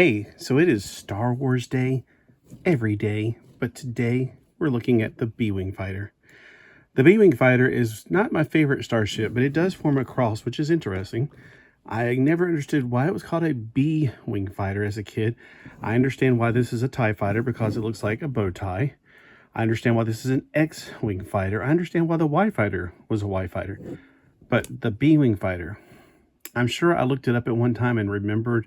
Hey, so it is Star Wars Day every day, but today we're looking at the B-Wing fighter. The B-Wing fighter is not my favorite starship, but it does form a cross, which is interesting. I never understood why it was called a B-Wing fighter as a kid. I understand why this is a TIE fighter because it looks like a bow tie. I understand why this is an X-Wing fighter. I understand why the Y fighter was a Y fighter. But the B-Wing fighter, I'm sure I looked it up at one time and remembered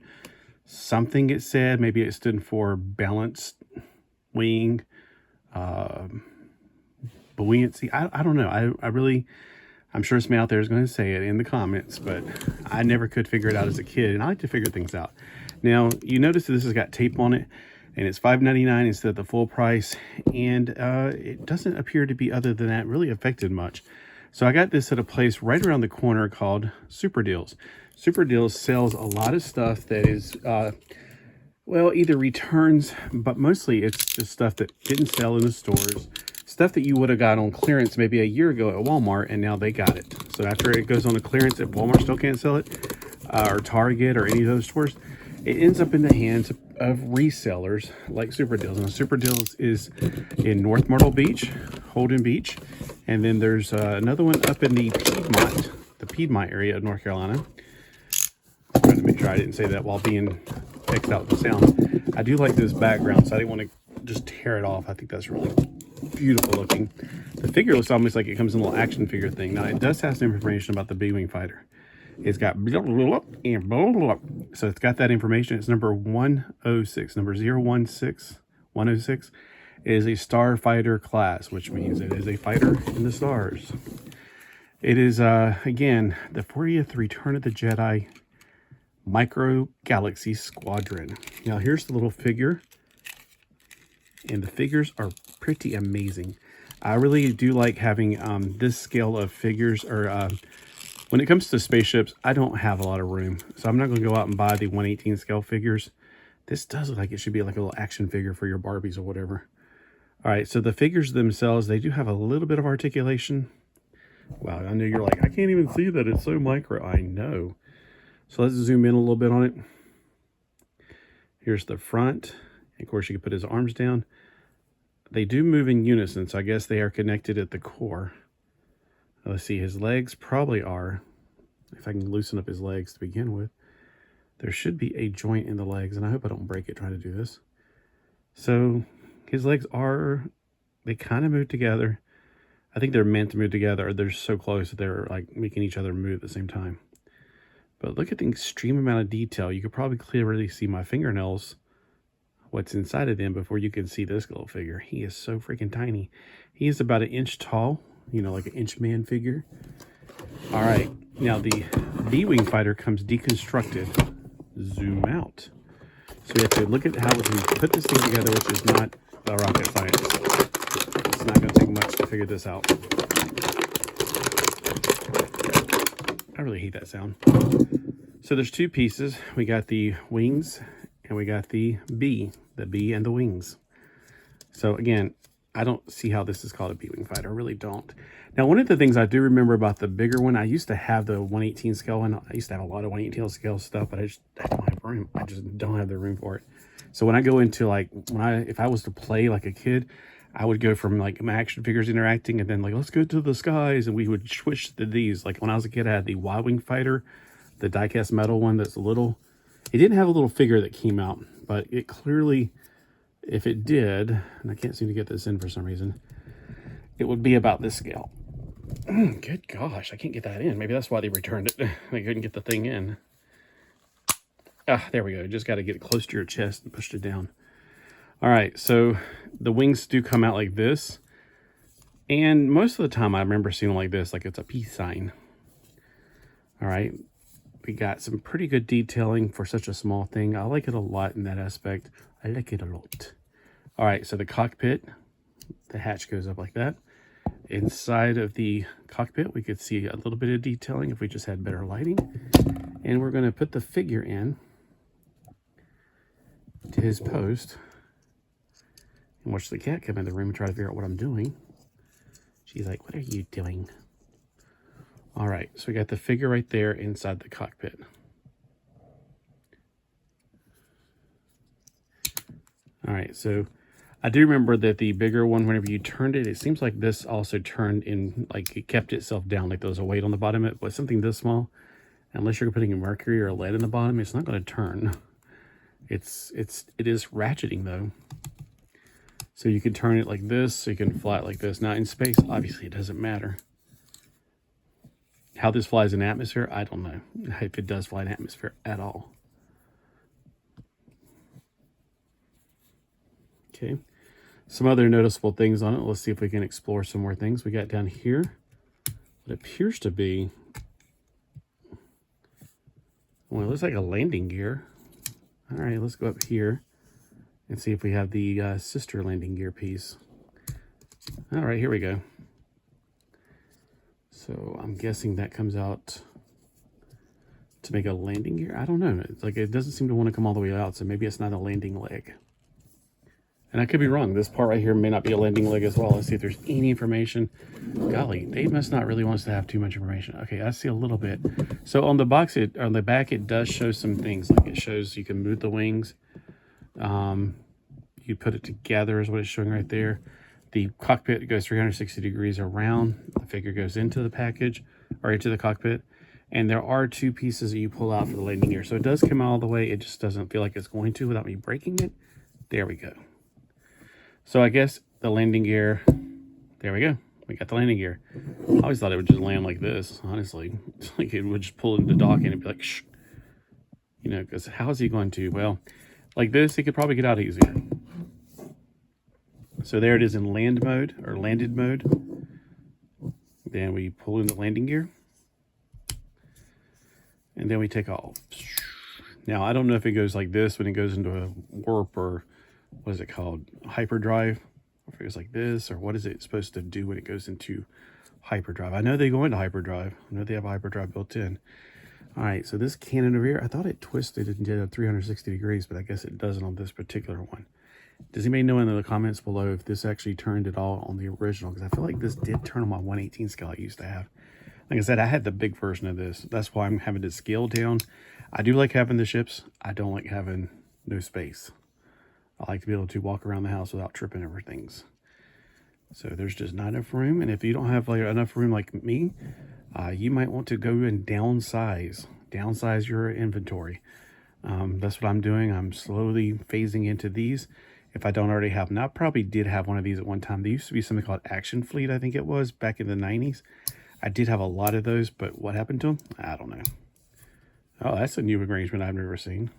something it said. Maybe it stood for balanced wing, buoyancy. I don't know. I'm sure somebody out there is going to say it in the comments, but I never could figure it out as a kid, and I like to figure things out. Now, you notice that this has got tape on it, and it's $5.99 instead of the full price, and it doesn't appear to be, other than that, really affected much. So I got this at a place right around the corner called Super Deals. Super Deals sells a lot of stuff that is, well, either returns, but mostly it's just stuff that didn't sell in the stores. Stuff that you would have got on clearance maybe a year ago at Walmart, and now they got it. So after it goes on a clearance, if Walmart still can't sell it, or Target or any of those stores, it ends up in the hands of resellers like Super Deals. And Super Deals is in North Myrtle Beach, Holden Beach, and then there's another one up in the Piedmont area of North Carolina. I'm trying to make sure I didn't say that while being X'd out the sound. I do like this background, so I didn't want to just tear it off. I think that's really beautiful looking. The figure looks almost like it comes in a little action figure thing. Now, it does have some information about the B-Wing fighter. It's got blah, blah, blah, and blah, blah, blah. So it's got that information. It's number 106. Number 106 is a Starfighter class, which means it is a fighter in the stars. It is, again, the 40th Return of the Jedi Micro Galaxy Squadron. Now, here's the little figure. And the figures are pretty amazing. I really do like having this scale of figures, or when it comes to spaceships, I don't have a lot of room. So I'm not going to go out and buy the 1/18 scale figures. This does look like it should be like a little action figure for your Barbies or whatever. All right, so the figures themselves, they do have a little bit of articulation. Wow, I know you're like, I can't even see that, it's so micro. I know. So let's zoom in a little bit on it. Here's the front. Of course, you can put his arms down. They do move in unison, so I guess they are connected at the core. Let's see, his legs probably are. If I can loosen up his legs to begin with. There should be a joint in the legs, and I hope I don't break it trying to do this. So his legs are, they kind of move together. I think they're meant to move together, or they're so close that they're like making each other move at the same time. But look at the extreme amount of detail. You could probably clearly see my fingernails, what's inside of them, before you can see this little figure. He is so freaking tiny. He is about 1 inch tall, you know, like an inch man figure. All right, now the B-Wing fighter comes deconstructed. Zoom out. So we have to look at how we put this thing together, which is not rocket science. It's not going to take much to figure this out. I really hate that sound. So there's two pieces. We got the wings and we got the B and the wings. So again, I don't see how this is called a B-Wing fighter. I really don't. Now, one of the things I do remember about the bigger one, I used to have the 1/18 scale one. I used to have a lot of 1/18 scale stuff, but I don't have room. I just don't have the room for it. So when I go into like, if I was to play like a kid, I would go from like my action figures interacting and then like, let's go to the skies. And we would switch to these. Like when I was a kid, I had the Y-Wing fighter, the die-cast metal one that's a little, it didn't have a little figure that came out, but it clearly, if it did, and I can't seem to get this in for some reason, it would be about this scale. Good gosh, I can't get that in. Maybe that's why they returned it. They couldn't get the thing in. Ah, there we go. Just got to get it close to your chest and push it down. All right, so the wings do come out like this. And most of the time I remember seeing them like this, like it's a peace sign. All right, we got some pretty good detailing for such a small thing. I like it a lot in that aspect. I like it a lot. All right, so the cockpit, the hatch goes up like that. Inside of the cockpit, we could see a little bit of detailing if we just had better lighting. And we're going to put the figure in to his post and watch the cat come in the room and try to figure out what I'm doing. She's like, what are you doing? All right, so we got the figure right there inside the cockpit. All right, so I do remember that the bigger one, whenever you turned it, it seems like this also turned in, like it kept itself down, like there was a weight on the bottom of it. But something this small, unless you're putting a mercury or lead in the bottom, it's not going to turn. It is ratcheting though. So you can turn it like this, so you can fly it like this. Now in space, obviously it doesn't matter. How this flies in atmosphere, I don't know if it does fly in atmosphere at all. Okay, some other noticeable things on it. Let's see if we can explore some more things. We got down here what appears to be, well, it looks like a landing gear. All right, let's go up here and see if we have the sister landing gear piece. All right, here we go. So I'm guessing that comes out to make a landing gear. I don't know. It's like it doesn't seem to want to come all the way out, so maybe it's not a landing leg. And I could be wrong. This part right here may not be a landing leg as well. Let's see if there's any information. Golly, they must not really want us to have too much information. Okay, I see a little bit. So on the box, on the back, it does show some things. Like it shows you can move the wings. You put it together is what it's showing right there. The cockpit goes 360 degrees around. The figure goes into the package or into the cockpit. And there are two pieces that you pull out for the landing gear. So it does come all the way. It just doesn't feel like it's going to without me breaking it. There we go. So I guess the landing gear, there we go. We got the landing gear. I always thought it would just land like this, honestly. It's like it would just pull into the dock and it'd be like, shh. You know, because how is he going to? Well, like this, he could probably get out easier. So there it is in land mode, or landed mode. Then we pull in the landing gear. And then we take off. Now, I don't know if it goes like this when it goes into a warp, or what is it called? Hyperdrive. Or if it goes like this, or what is it supposed to do when it goes into hyperdrive? I know they go into hyperdrive. I know they have hyperdrive built in. All right, so this cannon over here, I thought it twisted and did a 360 degrees, but I guess it doesn't on this particular one. Does anybody know in the comments below if this actually turned at all on the original? Because I feel like this did turn on my 1/18 scale I used to have. Like I said, I had the big version of this. That's why I'm having to scale down. I do like having the ships. I don't like having no space. I like to be able to walk around the house without tripping over things. So there's just not enough room. And if you don't have like enough room like me, you might want to go and downsize your inventory. That's what I'm doing. I'm slowly phasing into these. If I don't already have them, I probably did have one of these at one time. There used to be something called Action Fleet, I think it was, back in the 90s. I did have a lot of those, but what happened to them? I don't know. Oh, that's a new arrangement I've never seen.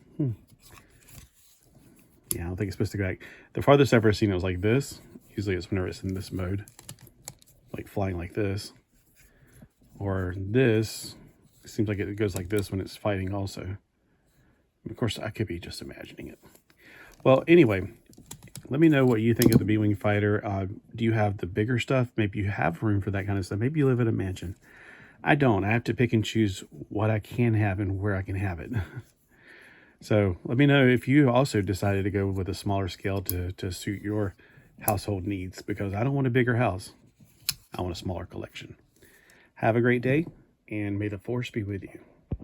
Yeah, I don't think it's supposed to go like, the farthest I've ever seen it was like this. Usually it's whenever it's in this mode, like flying like this. Or this, it seems like it goes like this when it's fighting also. Of course, I could be just imagining it. Well, anyway, let me know what you think of the B-Wing fighter. Do you have the bigger stuff? Maybe you have room for that kind of stuff. Maybe you live in a mansion. I don't. I have to pick and choose what I can have and where I can have it. So let me know if you also decided to go with a smaller scale to suit your household needs, because I don't want a bigger house. I want a smaller collection. Have a great day, and may the force be with you.